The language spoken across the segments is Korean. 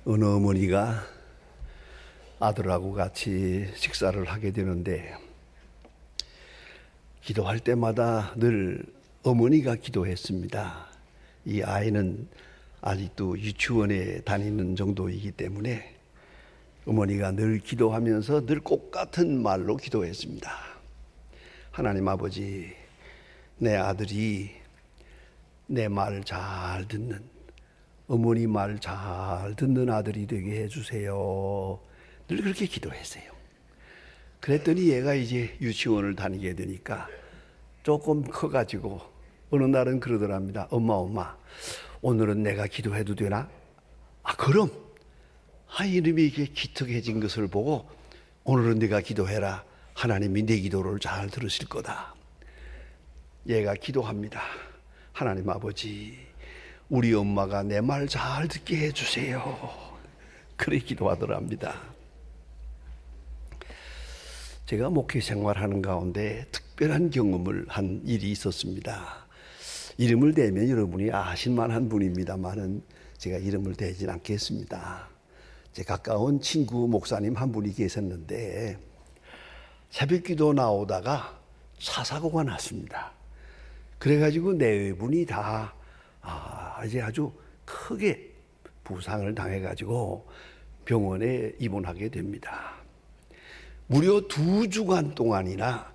어느 어머니가 아들하고 같이 식사를 하게 되는데 기도할 때마다 늘 어머니가 기도했습니다. 이 아이는 아직도 유치원에 다니는 정도이기 때문에 어머니가 늘 기도하면서 늘 똑같은 말로 기도했습니다. 하나님 아버지, 내 아들이 내 말 잘 듣는, 어머니 말 잘 듣는 아들이 되게 해주세요. 늘 그렇게 기도했어요. 그랬더니 얘가 이제 유치원을 다니게 되니까 조금 커가지고 어느 날은 그러더랍니다. 엄마, 오늘은 내가 기도해도 되나? 그럼. 이놈이 이렇게 기특해진 것을 보고 오늘은 네가 기도해라. 하나님이 내 기도를 잘 들으실 거다. 얘가 기도합니다. 하나님 아버지, 우리 엄마가 내 말 잘 듣게 해주세요. 그래 기도하더랍니다. 제가 목회 생활하는 가운데 특별한 경험을 한 일이 있었습니다. 이름을 대면 여러분이 아실 만한 분입니다만은 제가 이름을 대진 않겠습니다. 제 가까운 친구 목사님 한 분이 계셨는데 새벽기도 나오다가 차 사고가 났습니다. 그래가지고 내외분이 다 이제 아주 크게 부상을 당해가지고 병원에 입원하게 됩니다. 무려 2주간 동안이나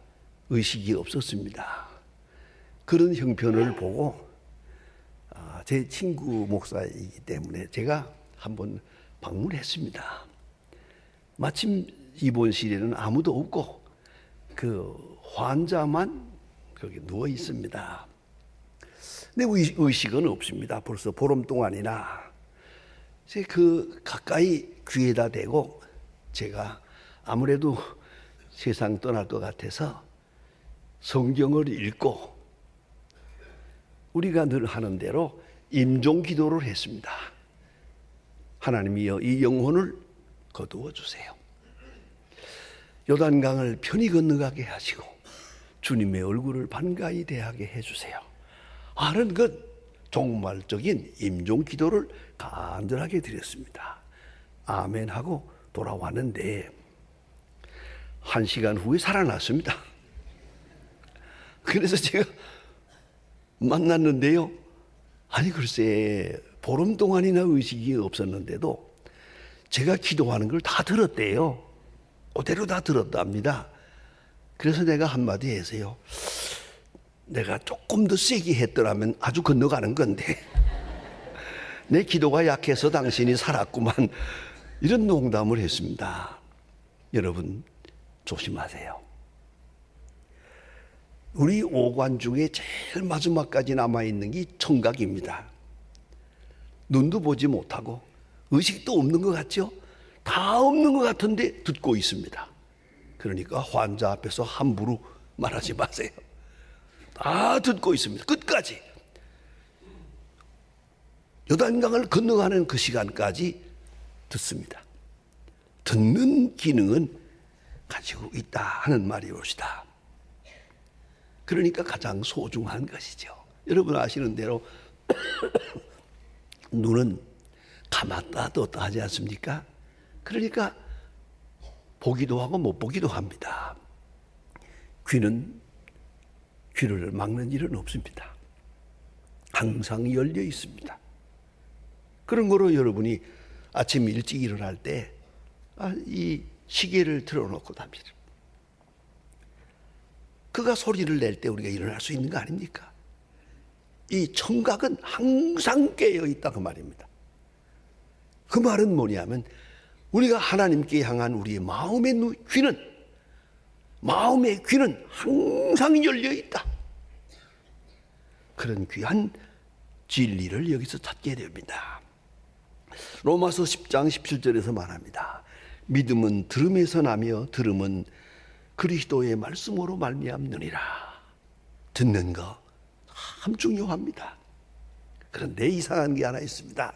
의식이 없었습니다. 그런 형편을 보고 제 친구 목사이기 때문에 제가 한번 방문했습니다. 마침 입원실에는 아무도 없고 그 환자만 거기 누워 있습니다. 근데 의식은 없습니다. 벌써 보름 동안이나. 그 가까이 귀에다 대고 제가 아무래도 세상 떠날 것 같아서 성경을 읽고 우리가 늘 하는 대로 임종 기도를 했습니다. 하나님이여 이 영혼을 거두어 주세요. 요단강을 편히 건너가게 하시고 주님의 얼굴을 반가이 대하게 해주세요. 하는 그 종말적인 임종 기도를 간절하게 드렸습니다. 아멘 하고 돌아왔는데 1시간 후에 살아났습니다. 그래서 제가 만났는데요. 글쎄 보름 동안이나 의식이 없었는데도 제가 기도하는 걸 다 들었대요. 그대로 다 들었답니다. 그래서 내가 한마디 해서요. 내가 조금 더 세게 했더라면 아주 건너가는 건데 내 기도가 약해서 당신이 살았구만. 이런 농담을 했습니다. 여러분 조심하세요. 우리 오관 중에 제일 마지막까지 남아있는 게 청각입니다. 눈도 보지 못하고 의식도 없는 것 같죠? 다 없는 것 같은데 듣고 있습니다. 그러니까 환자 앞에서 함부로 말하지 마세요. 다 듣고 있습니다. 끝까지. 요단강을 건너가는 그 시간까지 듣습니다. 듣는 기능은 가지고 있다 하는 말이옵시다. 그러니까 가장 소중한 것이죠. 여러분 아시는 대로 눈은 감았다 떴다 하지 않습니까? 그러니까 보기도 하고 못 보기도 합니다. 귀는 귀를 막는 일은 없습니다. 항상 열려 있습니다. 그런 거로 여러분이 아침 일찍 일어날 때 이 시계를 틀어놓고 답니다. 그가 소리를 낼 때 우리가 일어날 수 있는 거 아닙니까? 이 청각은 항상 깨어 있다 그 말입니다. 그 말은 뭐냐면 우리가 하나님께 향한 우리의 마음의 귀는 항상 열려 있다. 그런 귀한 진리를 여기서 찾게 됩니다. 로마서 10장 17절에서 말합니다. 믿음은 들음에서 나며 들음은 그리스도의 말씀으로 말미암느니라. 듣는 거 참 중요합니다. 그런데 이상한 게 하나 있습니다.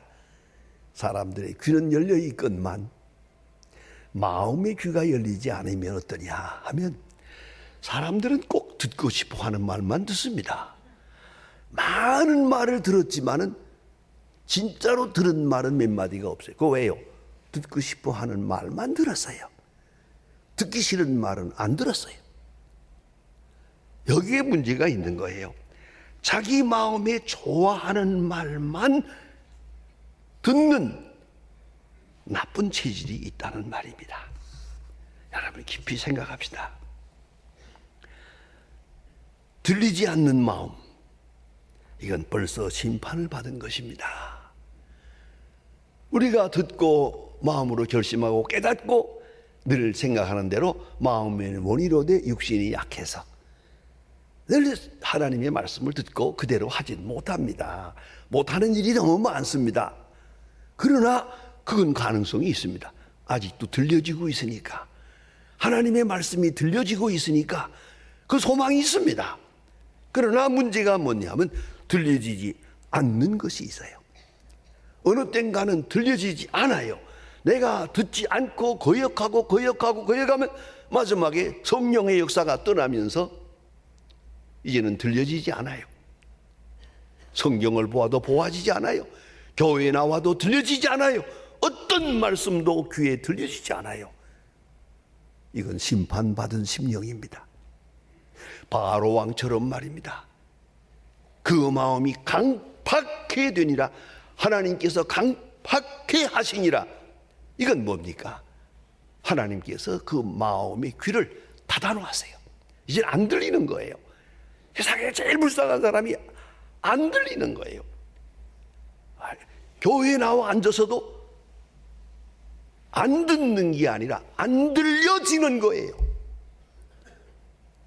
사람들의 귀는 열려 있건만 마음의 귀가 열리지 않으면 어떠냐 하면 사람들은 꼭 듣고 싶어 하는 말만 듣습니다. 많은 말을 들었지만은 진짜로 들은 말은 몇 마디가 없어요. 그거 왜요? 듣고 싶어 하는 말만 들었어요. 듣기 싫은 말은 안 들었어요. 여기에 문제가 있는 거예요. 자기 마음에 좋아하는 말만 듣는 나쁜 체질이 있다는 말입니다. 여러분 깊이 생각합시다. 들리지 않는 마음, 이건 벌써 심판을 받은 것입니다. 우리가 듣고 마음으로 결심하고 깨닫고 늘 생각하는 대로 마음의 원의로 돼 육신이 약해서 늘 하나님의 말씀을 듣고 그대로 하진 못합니다. 못하는 일이 너무 많습니다. 그러나 그건 가능성이 있습니다. 아직도 들려지고 있으니까, 하나님의 말씀이 들려지고 있으니까 그 소망이 있습니다. 그러나 문제가 뭐냐면 들려지지 않는 것이 있어요. 어느 땐가는 들려지지 않아요. 내가 듣지 않고 거역하면 마지막에 성령의 역사가 떠나면서 이제는 들려지지 않아요. 성경을 보아도 보아지지 않아요. 교회에 나와도 들려지지 않아요. 어떤 말씀도 귀에 들려지지 않아요. 이건 심판받은 심령입니다. 바로 왕처럼 말입니다. 그 마음이 강팍해 되니라. 하나님께서 강팍해 하시니라. 이건 뭡니까? 하나님께서 그 마음의 귀를 닫아놓았어요. 이제 안 들리는 거예요. 세상에 제일 불쌍한 사람이 안 들리는 거예요. 교회에 나와 앉아서도 안 듣는 게 아니라 안 들려지는 거예요.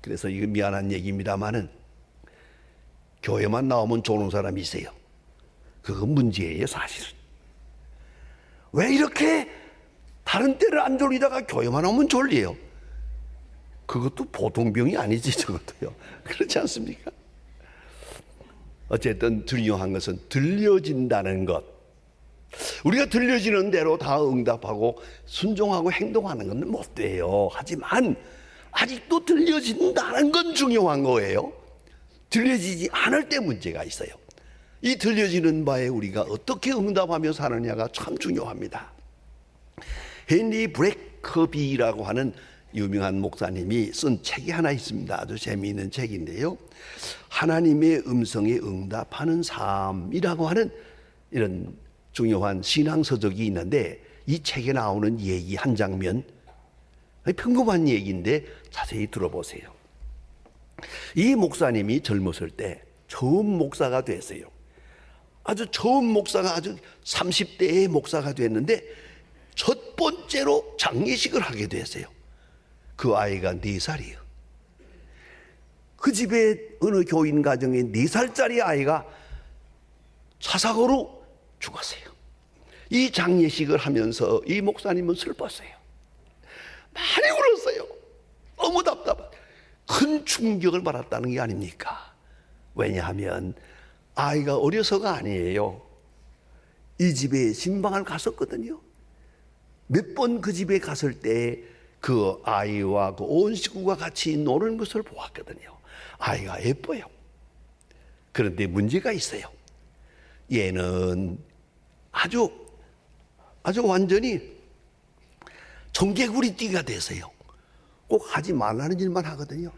그래서 이거 미안한 얘기입니다만은 교회만 나오면 좋은 사람이 있어요. 그건 문제예요, 사실은. 왜 이렇게 다른 때를 안 졸리다가 교회만 오면 졸려요? 그것도 보통 병이 아니지, 저것도요. 그렇지 않습니까? 어쨌든 중요한 것은 들려진다는 것. 우리가 들려지는 대로 다 응답하고 순종하고 행동하는 건 못 돼요. 하지만 아직도 들려진다는 건 중요한 거예요. 들려지지 않을 때 문제가 있어요. 이 들려지는 바에 우리가 어떻게 응답하며 사느냐가 참 중요합니다. 헨리 브래커비라고 하는 유명한 목사님이 쓴 책이 하나 있습니다. 아주 재미있는 책인데요. 하나님의 음성에 응답하는 삶이라고 하는 이런 중요한 신앙서적이 있는데, 이 책에 나오는 얘기 한 장면, 평범한 얘기인데 자세히 들어보세요. 이 목사님이 젊었을 때 처음 목사가 됐어요. 아주 처음 목사가 아주 30대의 목사가 됐는데 첫 번째로 장례식을 하게 됐어요. 그 아이가 4살이에요. 그 집에 어느 교인 가정에 4살짜리 아이가 사사고로 죽었어요. 이 장례식을 하면서 이 목사님은 슬펐어요. 많이 울었어요. 너무 답답한, 큰 충격을 받았다는 게 아닙니까? 왜냐하면 아이가 어려서가 아니에요. 이 집에 신방을 갔었거든요. 몇 번 그 집에 갔을 때 그 아이와 그 온 식구가 같이 노는 것을 보았거든요. 아이가 예뻐요. 그런데 문제가 있어요. 얘는 아주 완전히 청개구리띠가 돼서요. 꼭 하지 말라는 일만 하거든요.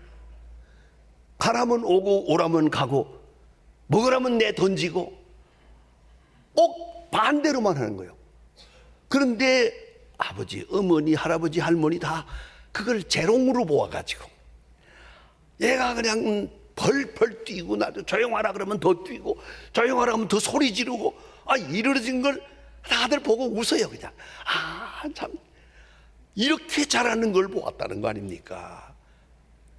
가라면 오고 오라면 가고 먹으라면 내 던지고 꼭 반대로만 하는 거예요. 그런데 아버지, 어머니, 할아버지, 할머니 다 그걸 재롱으로 보아가지고 얘가 그냥 벌벌 뛰고, 나도 조용하라 그러면 더 뛰고, 조용하라 하면 더 소리 지르고, 이러진 걸 다들 보고 웃어요. 그냥 참 이렇게 잘하는 걸 보았다는 거 아닙니까?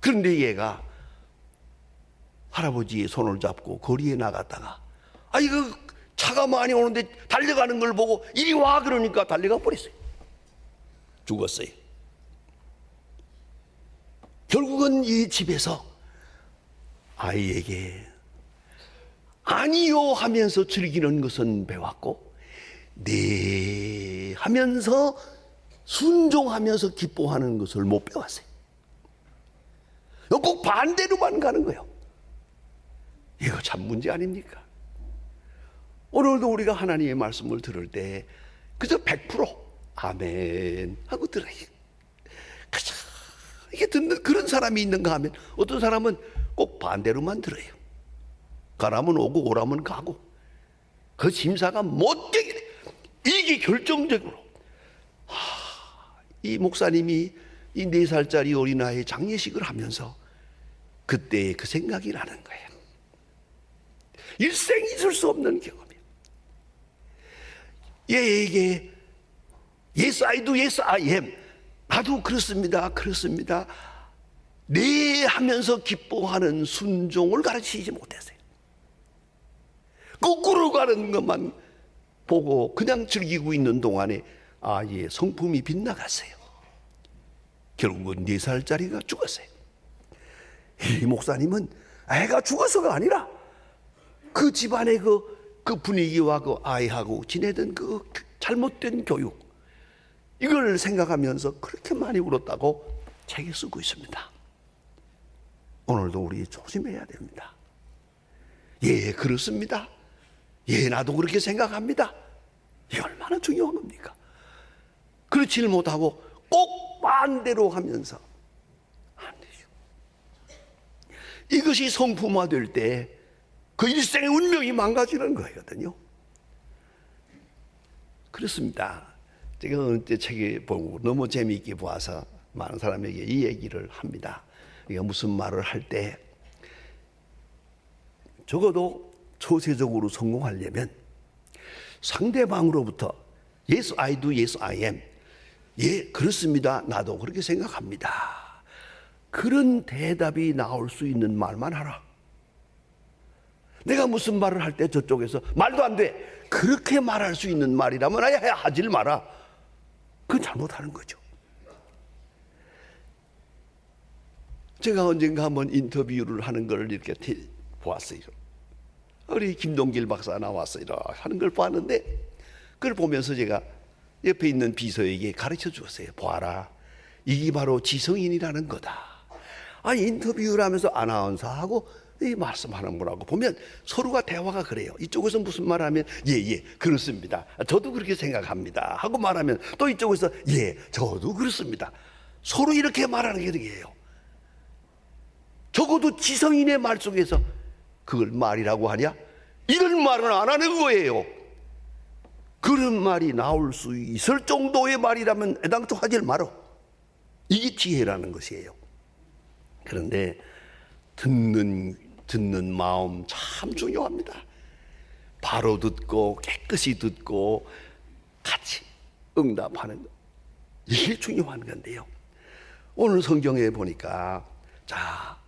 그런데 얘가 할아버지의 손을 잡고 거리에 나갔다가 이거 차가 많이 오는데 달려가는 걸 보고 이리 와 그러니까 달려가 버렸어요. 죽었어요. 결국은 이 집에서 아이에게 아니요 하면서 즐기는 것은 배웠고, 네 하면서 순종하면서 기뻐하는 것을 못 배웠어요. 꼭 반대로만 가는 거예요. 이거 참 문제 아닙니까? 오늘도 우리가 하나님의 말씀을 들을 때 그저 100% 아멘 하고 들어요. 그저 이게 듣는 그런 사람이 있는가 하면 어떤 사람은 꼭 반대로만 들어요. 가라면 오고 오라면 가고 그 심사가 못되게 돼. 이게 결정적으로 이 목사님이 이 4살짜리 어린아이 장례식을 하면서 그때의 그 생각이 나는 거예요. 일생 잊을 수 없는 경험이에요. 얘에게 Yes I do, yes I am. 나도 그렇습니다, 그렇습니다. 네 하면서 기뻐하는 순종을 가르치지 못했어요. 거꾸로 가는 것만 보고 그냥 즐기고 있는 동안에 아이의 성품이 빗나갔어요. 결국은 4살짜리가 죽었어요. 이 목사님은 애가 죽어서가 아니라 그 집안의 그 분위기와 그 아이하고 지내던 그 잘못된 교육, 이걸 생각하면서 그렇게 많이 울었다고 책에 쓰고 있습니다. 오늘도 우리 조심해야 됩니다. 예, 그렇습니다. 예, 나도 그렇게 생각합니다. 이게 얼마나 중요한 겁니까? 그렇지를 못하고 꼭 반대로 하면서 안 되죠. 이것이 성품화될 때 그 일생의 운명이 망가지는 거거든요. 그렇습니다. 제가 어느 때 책에 보고 너무 재미있게 보아서 많은 사람에게 이 얘기를 합니다. 이게 무슨 말을 할 때 적어도 초세적으로 성공하려면 상대방으로부터 Yes, I do, yes, I am. 예, 그렇습니다. 나도 그렇게 생각합니다. 그런 대답이 나올 수 있는 말만 하라. 내가 무슨 말을 할 때 저쪽에서 말도 안 돼. 그렇게 말할 수 있는 말이라면 아예 하질 마라. 그건 잘못하는 거죠. 제가 언젠가 한번 인터뷰를 하는 걸 이렇게 보았어요. 우리 김동길 박사 나와서 이렇게 하는 걸 봤는데 그걸 보면서 제가 옆에 있는 비서에게 가르쳐 주었어요. 보아라. 이게 바로 지성인이라는 거다. 아니, 인터뷰를 하면서 아나운서하고 이 말씀하는 분하고 보면 서로가 대화가 그래요. 이쪽에서 무슨 말하면 예, 그렇습니다. 저도 그렇게 생각합니다. 하고 말하면 또 이쪽에서 예, 저도 그렇습니다. 서로 이렇게 말하는 게 되게요. 적어도 지성인의 말 속에서 그걸 말이라고 하냐? 이런 말은 안 하는 거예요. 그런 말이 나올 수 있을 정도의 말이라면 애당초 하질 말어. 이게 지혜라는 것이에요. 그런데 듣는 마음 참 중요합니다. 바로 듣고 깨끗이 듣고 같이 응답하는 것, 이게 중요한 건데요. 오늘 성경에 보니까 자,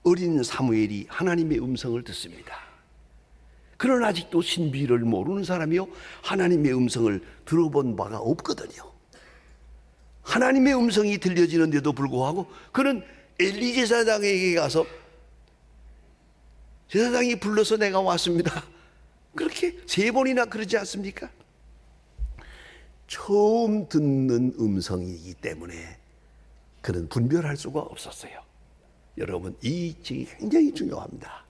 어린 사무엘이 하나님의 음성을 듣습니다. 그러나 아직도 신비를 모르는 사람이요, 하나님의 음성을 들어본 바가 없거든요. 하나님의 음성이 들려지는데도 불구하고 그는 엘리 제사장에게 가서 제사장이 불러서 내가 왔습니다. 그렇게 3번이나 그러지 않습니까? 처음 듣는 음성이기 때문에 그는 분별할 수가 없었어요. 여러분, 이 점이 굉장히 중요합니다.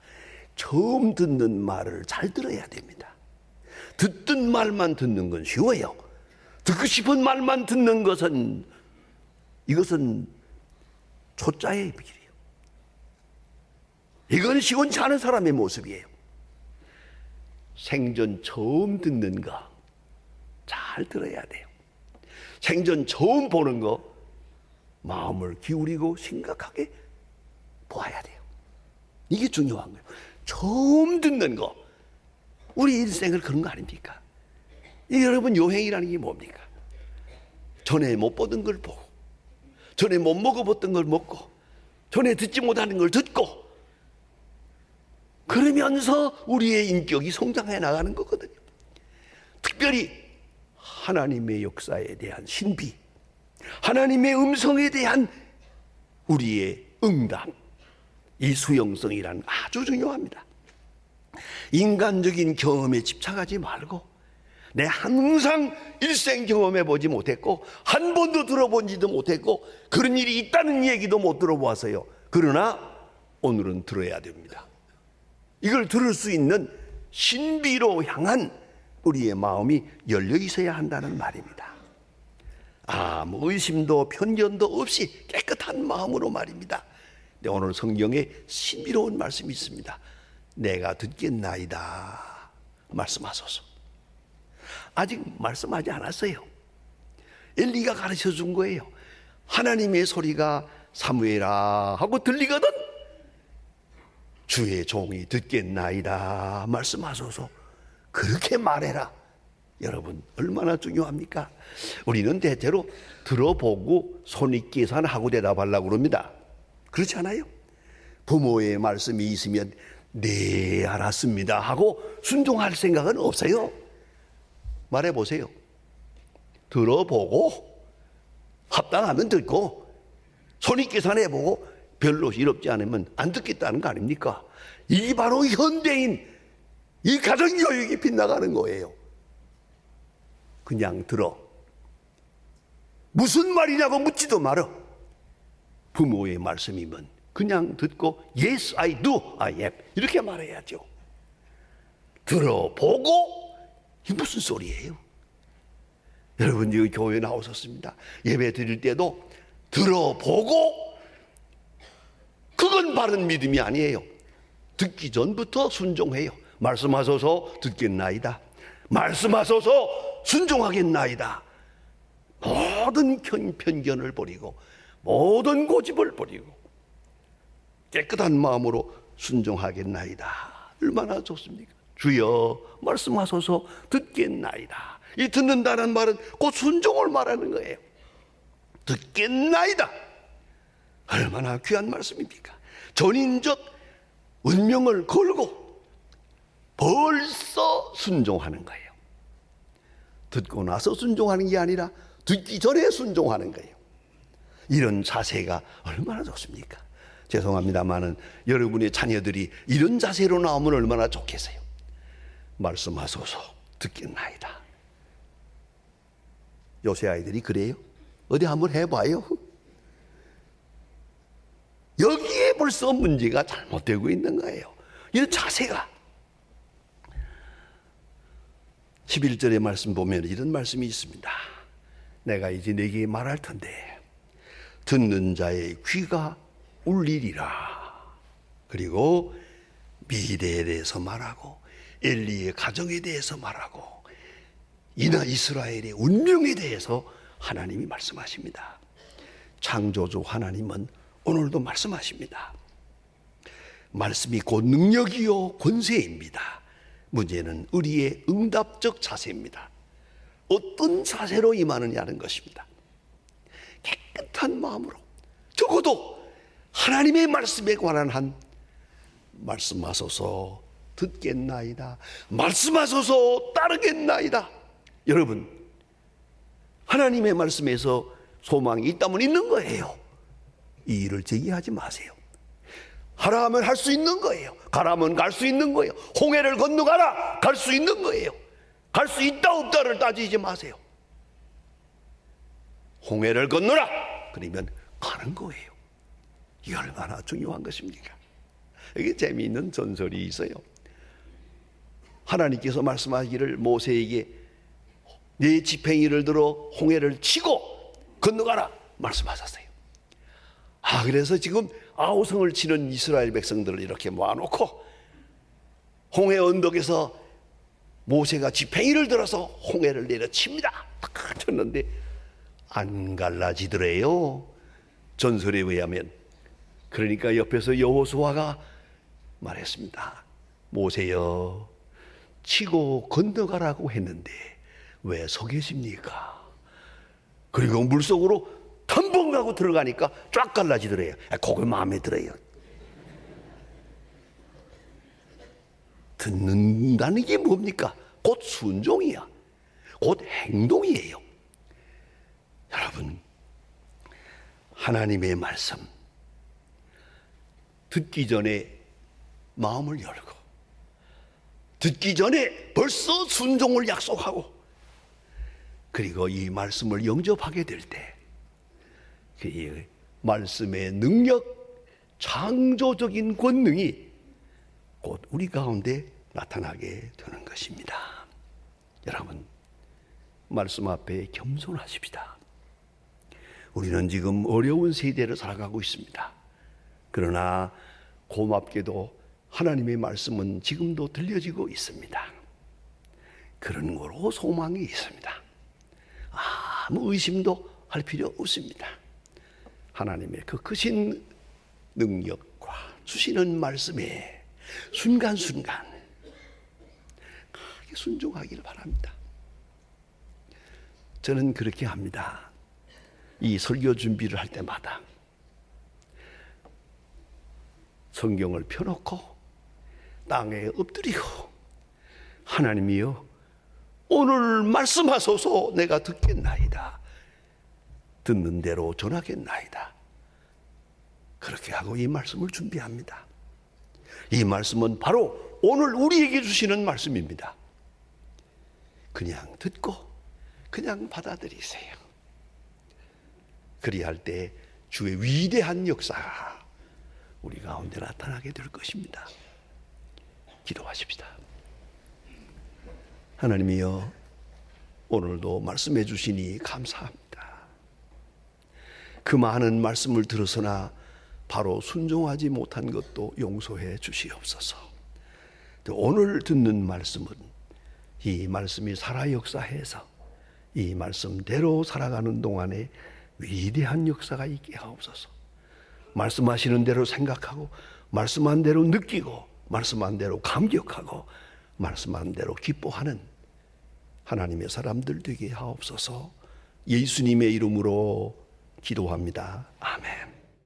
처음 듣는 말을 잘 들어야 됩니다. 듣던 말만 듣는 건 쉬워요. 듣고 싶은 말만 듣는 것은, 이것은 초짜의 길이에요. 이건 시원치 않은 사람의 모습이에요. 생전 처음 듣는 거 잘 들어야 돼요. 생전 처음 보는 거 마음을 기울이고 심각하게 보아야 돼요. 이게 중요한 거예요. 처음 듣는 거. 우리 인생을 그런 거 아닙니까? 여러분, 여행이라는 게 뭡니까? 전에 못 보던 걸 보고, 전에 못 먹어봤던 걸 먹고, 전에 듣지 못하는 걸 듣고, 그러면서 우리의 인격이 성장해 나가는 거거든요. 특별히 하나님의 역사에 대한 신비, 하나님의 음성에 대한 우리의 응답, 이 수용성이란 아주 중요합니다. 인간적인 경험에 집착하지 말고, 내 항상 일생 경험해 보지 못했고 한 번도 들어본지도 못했고 그런 일이 있다는 얘기도 못 들어보았어요. 그러나 오늘은 들어야 됩니다. 이걸 들을 수 있는 신비로 향한 우리의 마음이 열려 있어야 한다는 말입니다. 아무 의심도 편견도 없이 깨끗한 마음으로 말입니다. 네, 오늘 성경에 신비로운 말씀이 있습니다. 내가 듣겠나이다 말씀하소서. 아직 말씀하지 않았어요. 엘리가 가르쳐 준 거예요. 하나님의 소리가 사무엘아 하고 들리거든 주의 종이 듣겠나이다 말씀하소서. 그렇게 말해라. 여러분 얼마나 중요합니까? 우리는 대체로 들어보고 손익계산하고 대답하려고 그럽니다. 그렇지 않아요? 부모의 말씀이 있으면 네 알았습니다 하고 순종할 생각은 없어요. 말해보세요. 들어보고 합당하면 듣고 손익계산해보고 별로 이롭지 않으면 안 듣겠다는 거 아닙니까? 이 바로 현대인 이 가정교육이 빗나가는 거예요. 그냥 들어. 무슨 말이냐고 묻지도 말어. 부모의 말씀이면 그냥 듣고 Yes, I do, I am 이렇게 말해야죠. 들어보고 이게 무슨 소리예요? 여러분 여기 교회 나오셨습니다. 예배 드릴 때도 들어보고 그건 바른 믿음이 아니에요. 듣기 전부터 순종해요. 말씀하소서 듣겠나이다. 말씀하소서 순종하겠나이다. 모든 편견을 버리고 모든 고집을 버리고 깨끗한 마음으로 순종하겠나이다. 얼마나 좋습니까? 주여 말씀하소서 듣겠나이다. 이 듣는다는 말은 곧 순종을 말하는 거예요. 듣겠나이다. 얼마나 귀한 말씀입니까? 전인적 운명을 걸고 벌써 순종하는 거예요. 듣고 나서 순종하는 게 아니라 듣기 전에 순종하는 거예요. 이런 자세가 얼마나 좋습니까? 죄송합니다만은 여러분의 자녀들이 이런 자세로 나오면 얼마나 좋겠어요. 말씀하소서 듣겠나이다. 요새 아이들이 그래요? 어디 한번 해봐요. 여기에 벌써 문제가 잘못되고 있는 거예요. 이런 자세가. 11절의 말씀 보면 이런 말씀이 있습니다. 내가 이제 네게 말할 텐데 듣는 자의 귀가 울리리라. 그리고 미래에 대해서 말하고 엘리의 가정에 대해서 말하고 이나 이스라엘의 운명에 대해서 하나님이 말씀하십니다. 창조주 하나님은 오늘도 말씀하십니다. 말씀이 곧 능력이요 권세입니다. 문제는 우리의 응답적 자세입니다. 어떤 자세로 임하느냐는 것입니다. 깨끗한 마음으로 적어도 하나님의 말씀에 관한 한 말씀하소서 듣겠나이다. 말씀하소서 따르겠나이다. 여러분 하나님의 말씀에서 소망이 있다면 있는 거예요. 이 일을 제기하지 마세요. 하라 하면 할 수 있는 거예요. 가라 하면 갈 수 있는 거예요. 홍해를 건너가라 갈 수 있는 거예요. 갈 수 있다 없다를 따지지 마세요. 홍해를 건너라 그러면 가는 거예요. 이게 얼마나 중요한 것입니까? 여기 재미있는 전설이 있어요. 하나님께서 말씀하기를 모세에게 네 지팡이를 들어 홍해를 치고 건너가라 말씀하셨어요. 그래서 지금 아우성을 치는 이스라엘 백성들을 이렇게 모아놓고 홍해 언덕에서 모세가 지팡이를 들어서 홍해를 내려칩니다. 탁 쳤는데 안 갈라지더래요. 전설에 의하면. 그러니까 옆에서 여호수아가 말했습니다. 모세여 치고 건너가라고 했는데 왜 서 계십니까? 그리고 물속으로 한 번 가고 들어가니까 쫙 갈라지더래요. 그거 마음에 들어요. 듣는다는 게 뭡니까? 곧 순종이야. 곧 행동이에요. 여러분 하나님의 말씀 듣기 전에 마음을 열고 듣기 전에 벌써 순종을 약속하고 그리고 이 말씀을 영접하게 될 때 그 말씀의 능력, 창조적인 권능이 곧 우리 가운데 나타나게 되는 것입니다. 여러분, 말씀 앞에 겸손하십시다. 우리는 지금 어려운 세대를 살아가고 있습니다. 그러나 고맙게도 하나님의 말씀은 지금도 들려지고 있습니다. 그런 거로 소망이 있습니다. 아무 의심도 할 필요 없습니다. 하나님의 그 크신 능력과 주시는 말씀에 순간순간 크게 순종하기를 바랍니다. 저는 그렇게 합니다. 이 설교 준비를 할 때마다 성경을 펴놓고 땅에 엎드리고 하나님이여 오늘 말씀하소서 내가 듣겠나이다. 듣는 대로 전하겠나이다. 그렇게 하고 이 말씀을 준비합니다. 이 말씀은 바로 오늘 우리에게 주시는 말씀입니다. 그냥 듣고 그냥 받아들이세요. 그리할 때 주의 위대한 역사가 우리 가운데 나타나게 될 것입니다. 기도하십시다. 하나님이여 오늘도 말씀해 주시니 감사합니다. 그 많은 말씀을 들었으나 바로 순종하지 못한 것도 용서해 주시옵소서. 오늘 듣는 말씀은 이 말씀이 살아 역사해서 이 말씀대로 살아가는 동안에 위대한 역사가 있게 하옵소서. 말씀하시는 대로 생각하고 말씀한 대로 느끼고 말씀한 대로 감격하고 말씀한 대로 기뻐하는 하나님의 사람들 되게 하옵소서. 예수님의 이름으로 기도합니다. 아멘.